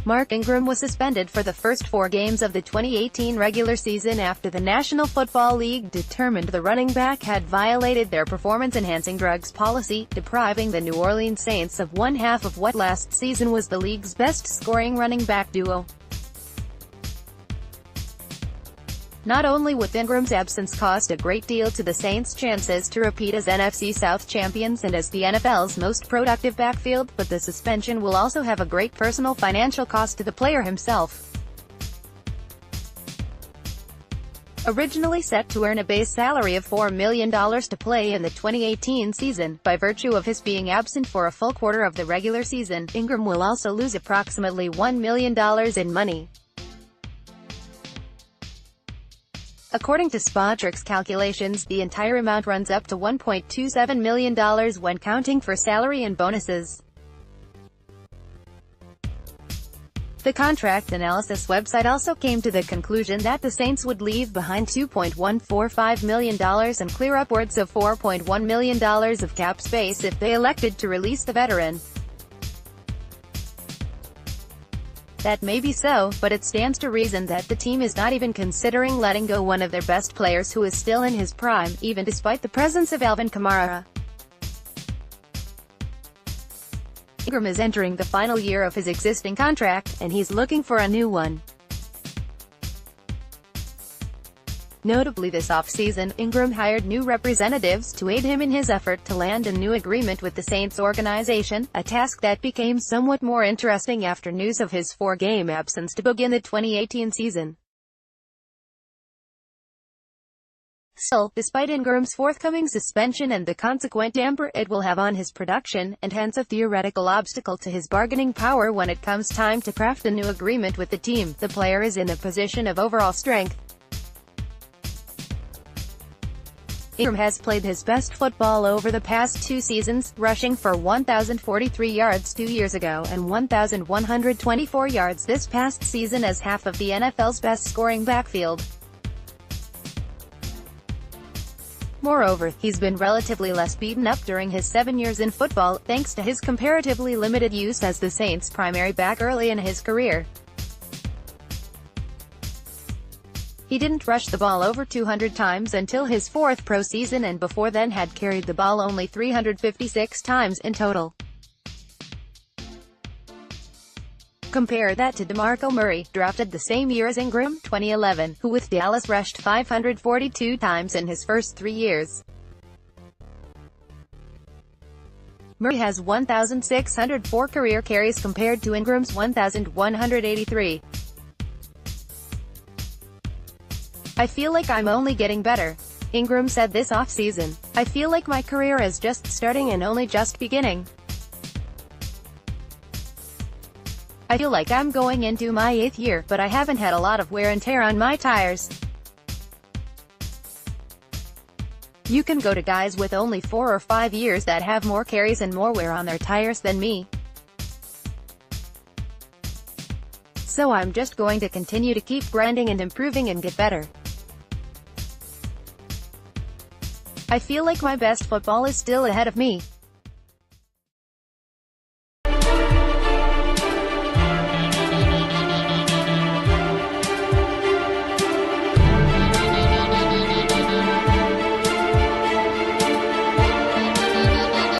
Mark Ingram was suspended for the first 4 games of the 2018 regular season after the National Football League determined the running back had violated their performance-enhancing drugs policy, depriving the New Orleans Saints of one half of what last season was the league's best-scoring running back duo. Not only would Ingram's absence cost a great deal to the Saints' chances to repeat as NFC South champions and as the NFL's most productive backfield, but the suspension will also have a great personal financial cost to the player himself. Originally set to earn a base salary of $4 million to play in the 2018 season, by virtue of his being absent for a full quarter of the regular season, Ingram will also lose approximately $1 million in money. According to Spotric's calculations, the entire amount runs up to $1.27 million when counting for salary and bonuses. The contract analysis website also came to the conclusion that the Saints would leave behind $2.145 million and clear upwards of $4.1 million of cap space if they elected to release the veteran. That may be so, but it stands to reason that the team is not even considering letting go one of their best players who is still in his prime, even despite the presence of Alvin Kamara. Ingram is entering the final year of his existing contract, and he's looking for a new one. Notably this offseason, Ingram hired new representatives to aid him in his effort to land a new agreement with the Saints organization, a task that became somewhat more interesting after news of his 4-game absence to begin the 2018 season. Still, despite Ingram's forthcoming suspension and the consequent damper it will have on his production, and hence a theoretical obstacle to his bargaining power when it comes time to craft a new agreement with the team, the player is in a position of overall strength. Ingram has played his best football over the past 2 seasons, rushing for 1,043 yards 2 years ago and 1,124 yards this past season as half of the NFL's best-scoring backfield. Moreover, he's been relatively less beaten up during his 7 years in football, thanks to his comparatively limited use as the Saints' primary back early in his career. He didn't rush the ball over 200 times until his 4th pro season, and before then had carried the ball only 356 times in total. Compare that to DeMarco Murray, drafted the same year as Ingram, 2011, who with Dallas rushed 542 times in his first 3 years. Murray has 1,604 career carries compared to Ingram's 1,183. "I feel like I'm only getting better," Ingram said this offseason. "I feel like my career is just starting and only just beginning. I feel like I'm going into my 8th year, but I haven't had a lot of wear and tear on my tires. You can go to guys with only 4 or 5 years that have more carries and more wear on their tires than me. So I'm just going to continue to keep grinding and improving and get better. I feel like my best football is still ahead of me."